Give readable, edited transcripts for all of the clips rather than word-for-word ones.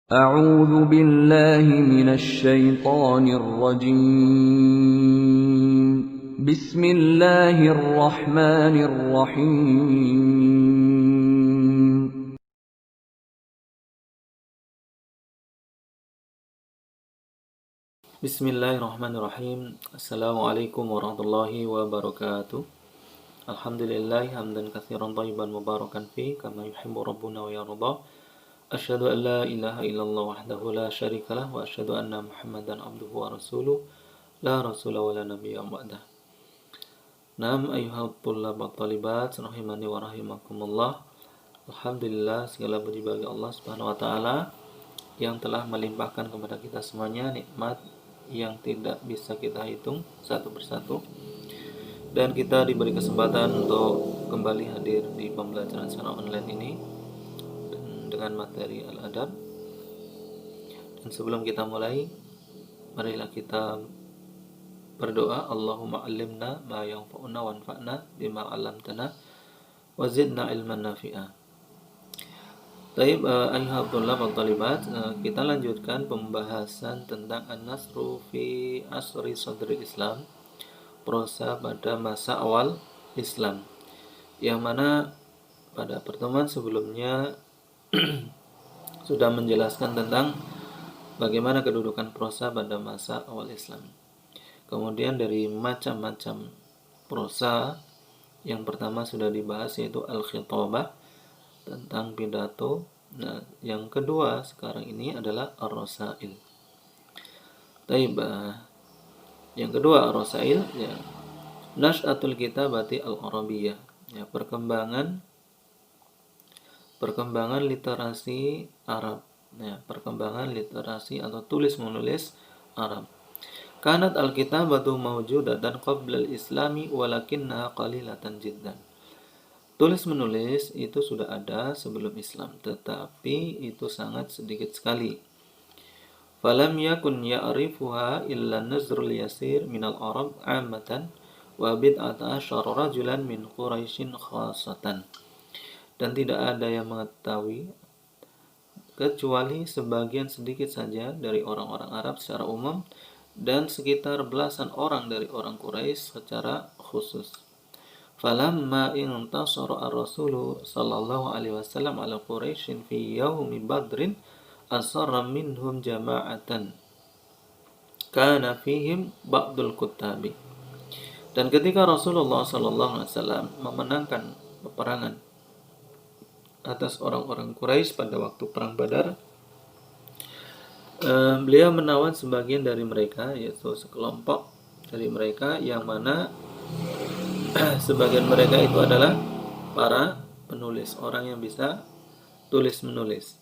أعوذ بالله من الشيطان الرجيم بسم الله الرحمن الرحيم Bismillahirrahmanirrahim. Assalamualaikum warahmatullahi wabarakatuh. Alhamdulillahi hamdan katsiran thayyiban mubarakan fi kama yuhibbu rabbuna wa yarda. Asyhadu an la ilaha illallah wahdahu la syarikalah wa asyhadu anna Muhammadan abduhu wa rasuluh la rasula wa la nabiyya ba'dah. Naam ayyuhal tullab wa talibat rahimani wa rahimakumullah. Alhamdulillah, segala puji bagi Allah Subhanahu wa taala yang telah melimpahkan kepada kita semuanya nikmat yang tidak bisa kita hitung satu persatu, dan kita diberi kesempatan untuk kembali hadir di pembelajaran secara online ini dengan materi Al-Adab. Dan sebelum kita mulai, marilah kita berdoa. Allahumma allimna ma yanfa'una wanfa'na bima 'allamtana wa zidna ilman nafi'a. Baik, ayuhal tullab wal talibat, kita lanjutkan pembahasan tentang an-nasru fi asri sadri Islam, prosa pada masa awal Islam, yang mana pada pertemuan sebelumnya sudah menjelaskan tentang bagaimana kedudukan prosa pada masa awal Islam. Kemudian dari macam-macam prosa, yang pertama sudah dibahas yaitu al-khitabah, tentang pidato. Nah, yang kedua sekarang ini adalah ar-rasail. Yang kedua ar-rasail, ya, nash'atul kitabati al-arabiyyah, ya, perkembangan literasi Arab, ya, perkembangan literasi atau tulis menulis Arab. Kanat al-kitabatu mawjudatan qabla al-islami walakinnaha qalilatan jiddan. Tulis-menulis itu sudah ada sebelum Islam, tetapi itu sangat sedikit sekali. Falam yakun ya'rifuha illa nazrul yasir minal Arab 'ammatan wa bid'ata asyara rajulan min Quraisyin khassatan. Dan tidak ada yang mengetahui kecuali sebagian sedikit saja dari orang-orang Arab secara umum dan sekitar belasan orang dari orang Quraisy secara khusus. Falamma intasara ar-rasulu sallallahu alaihi wasallam ala Quraisyin fi yaumi Badrin asarra minhum jama'atan kana fihim ba'dul kuttabi. Dan ketika Rasulullah sallallahu alaihi wasallam memenangkan peperangan atas orang-orang Quraisy pada waktu perang Badar, beliau menawan sebagian dari mereka, yaitu sekelompok dari mereka, yang mana sebagian mereka itu adalah para penulis, orang yang bisa tulis menulis.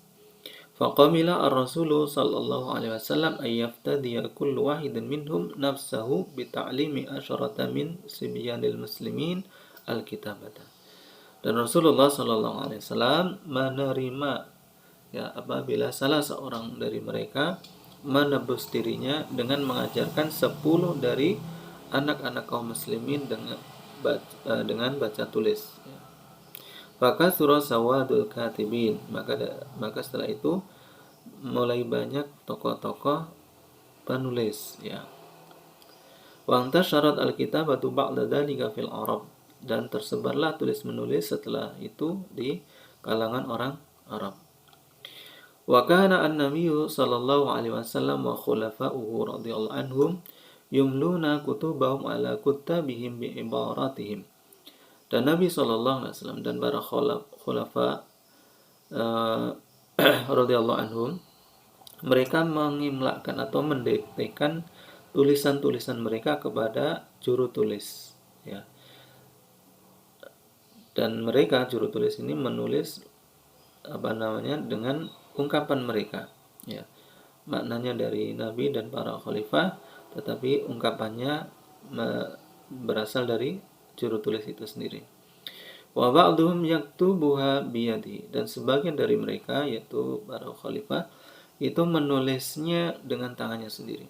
Faqamila ar-rasulu sallallahu alaihi wasallam ayyaftadiya kullu wahidin minhum nafsahu bita'limi asyarata min sibyanil muslimin al-kitabata. Dan Rasulullah sallallahu alaihi wasallam menerima, ya, apabila salah seorang dari mereka menebus dirinya dengan mengajarkan 10 dari anak-anak kaum muslimin dengan baca tulis. Maka surah sawadul katibin, maka setelah itu mulai banyak tokoh-tokoh penulis, ya. Wa antasyarat alkitabatu ba'da dzalika fil Arab, dan tersebarlah tulis menulis setelah itu di kalangan orang Arab. Wa kana an-nabiyyu sallallahu alaihi wasallam wa khulafa'uhu radhiyallahu anhum yumluna kutubahum ala kuttabihim bi ibaratihim. Dan Nabi sallallahu alaihi wasallam dan para khulafa radhiyallahu anhum, mereka mengimlakan atau mendiktekan tulisan-tulisan mereka kepada juru tulis, ya. Dan mereka juru tulis ini menulis dengan ungkapan mereka, ya. Maknanya dari Nabi dan para khalifah, tetapi ungkapannya berasal dari juru tulis itu sendiri. Wa ba'dhum yaktubuha biyadi, dan sebagian dari mereka yaitu para khalifah itu menulisnya dengan tangannya sendiri.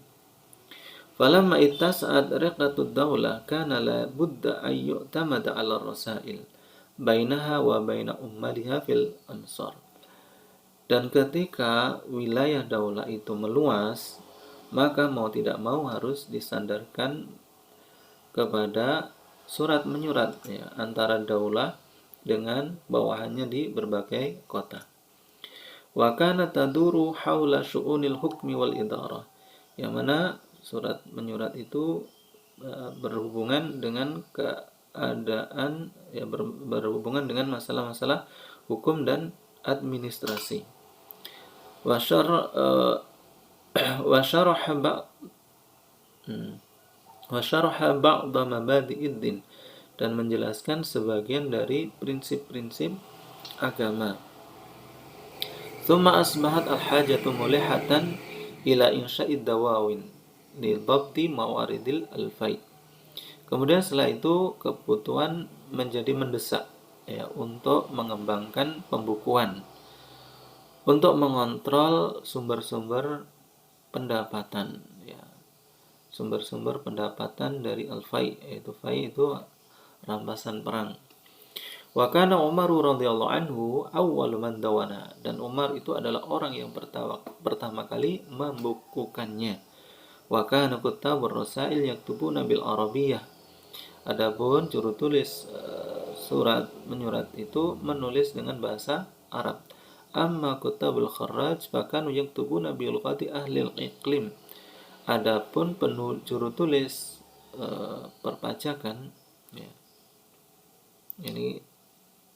Falamma ittasa'at riqatud daulah kana la budda ay yu'tamada 'ala ar-rasail bainaha wa baina ummaliha fil ansar. Dan ketika wilayah daulah itu meluas, maka mau tidak mau harus disandarkan kepada surat menyurat ya, antara daulah dengan bawahannya di berbagai kota. Wa kana taduru haula syu'unil hukmi wal idarah. Yang mana surat menyurat itu berhubungan dengan keadaan ya, berhubungan dengan masalah-masalah hukum dan administrasi. Wa syaraha ba'da mabadi'id din, dan menjelaskan sebagian dari prinsip-prinsip agama. Thumma asbahat al-hajatu mulihatan ila insya'id dawawin li dhabti mawaridil al-fai. Kemudian setelah itu kebutuhan menjadi mendesak ya, untuk mengembangkan pembukuan, untuk mengontrol sumber-sumber pendapatan ya. Sumber-sumber pendapatan dari al-fai, yaitu fai itu rampasan perang. Wa kana Umar radhiyallahu anhu awwalu man dawana, dan Umar itu adalah orang yang pertama kali membukukannya. Wa kana kuttabur rasail yaktubuna bil arabiyyah. Adapun juru tulis surat menyurat itu menulis dengan bahasa Arab. Amma kuttabul kharraj fakanu yaktubuna bi lughati ahli al-iqlim. Adapun juru tulis perpajakan ya. Ini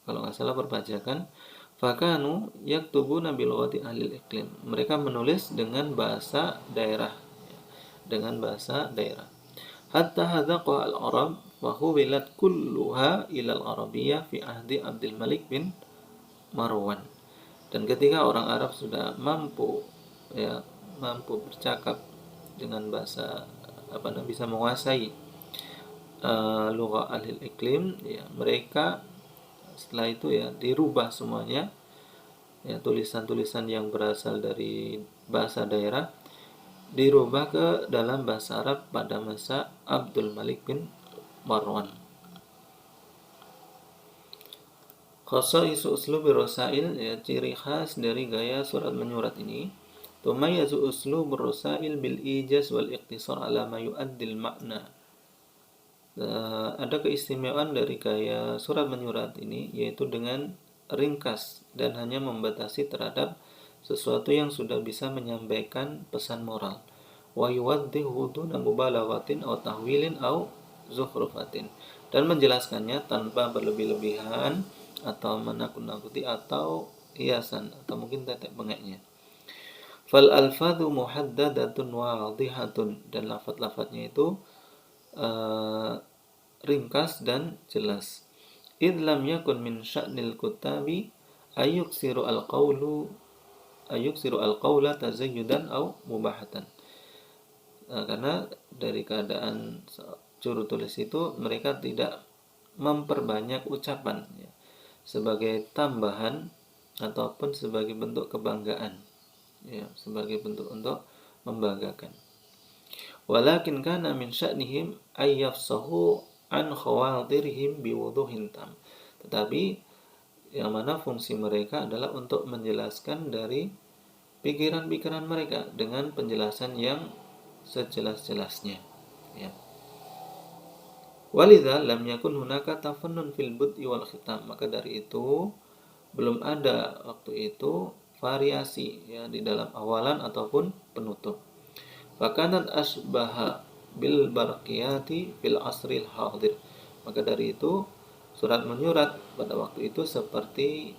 kalau nggak salah perpajakan, fakanu yaktubuna bi lughati ahli al-iqlim. Mereka menulis dengan bahasa daerah ya, dengan bahasa daerah. Hatta hadzaqa al-arab wa huwilat kulluha ila al-arabiyyah fi ahdi Abdul Malik bin Marwan. Dan ketika orang Arab sudah mampu bercakap dengan bahasa bisa menguasai lugha ahli iklim ya, mereka setelah itu ya dirubah semuanya ya, tulisan-tulisan yang berasal dari bahasa daerah dirubah ke dalam bahasa Arab pada masa Abdul Malik bin Marwan. Khasaisu uslubi rasail ya, ciri khas dari gaya surat menyurat ini. Tumayyazu uslubur rasail bil ijaz wal iqtisar ala ma yu'addil makna. Ada keistimewaan dari gaya surat menyurat ini, yaitu dengan ringkas dan hanya membatasi terhadap sesuatu yang sudah bisa menyampaikan pesan moral. Wa yuwaddihu duna mubalaghatin aw tahwilin aw zukhrufatin, dan menjelaskannya tanpa berlebih-lebihan atau menakut-nakuti atau hiasan atau mungkin tetek bengeknya. Fal alfadhu muhaddadatun wadhihatun, dan lafaz-lafaznya itu ringkas dan jelas. Idh lam yakun min sya'nil kutabi ayuksiru al-qawla tazayyudan aw mubahatan. Karena dari keadaan juru tulis itu mereka tidak memperbanyak ucapan ya, sebagai tambahan ataupun sebagai bentuk kebanggaan ya, sebagai bentuk untuk membanggakan. Walakin kana min sya'nihim ayyafsahu an khawatirihim biwuduhin tam. Tetapi yang mana fungsi mereka adalah untuk menjelaskan dari pikiran-pikiran mereka dengan penjelasan yang sejelas-jelasnya ya. Walidha lam yakun hunaka tafannun fil bud'i wal khitam. Maka dari itu belum ada waktu itu variasi ya di dalam awalan ataupun penutup. Fakanat asbaha bil barqiyati fil asril hadir. Maka dari itu surat menyurat pada waktu itu seperti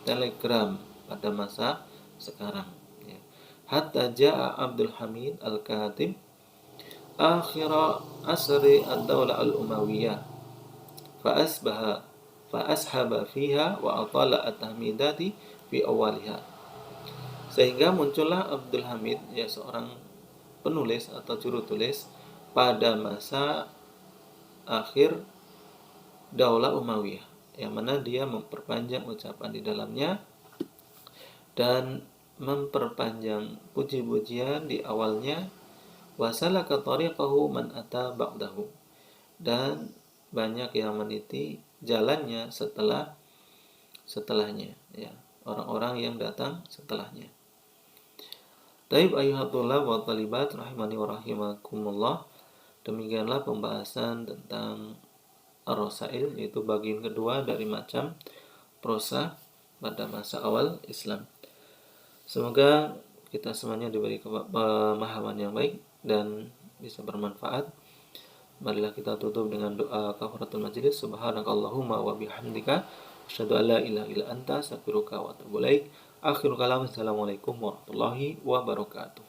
telegram pada masa sekarang ya. Hatta jaa Abdul Hamid al-Katib akhir asri ad-daulah al-Umayyah fa ashaba fiha wa atala at-tahmidati fi awaliha. Sehingga muncullah Abdul Hamid ya, seorang penulis atau juru tulis pada masa akhir Daulah Umayyah, yang mana dia memperpanjang ucapan di dalamnya dan memperpanjang puji-pujian di awalnya. Wasalaka tariqahu man ata ba'dahu, dan banyak yang meniti jalannya setelah setelahnya, ya, orang-orang yang datang setelahnya. Taib ayuhat tulab wa talibat rahimani wa rahimakumullah. Demikianlah pembahasan tentang Ar-Rasail, yaitu bagian kedua dari macam prosa pada masa awal Islam. Semoga kita semuanya diberi pemahaman yang baik dan bisa bermanfaat. Marilah kita tutup dengan doa kafaratul majlis. Subhanakallahumma wa bihamdika asyhadu an la ilaha illa anta astaghfiruka wa atubu ilaik. Akhirul kalam, assalamualaikum warahmatullahi wabarakatuh.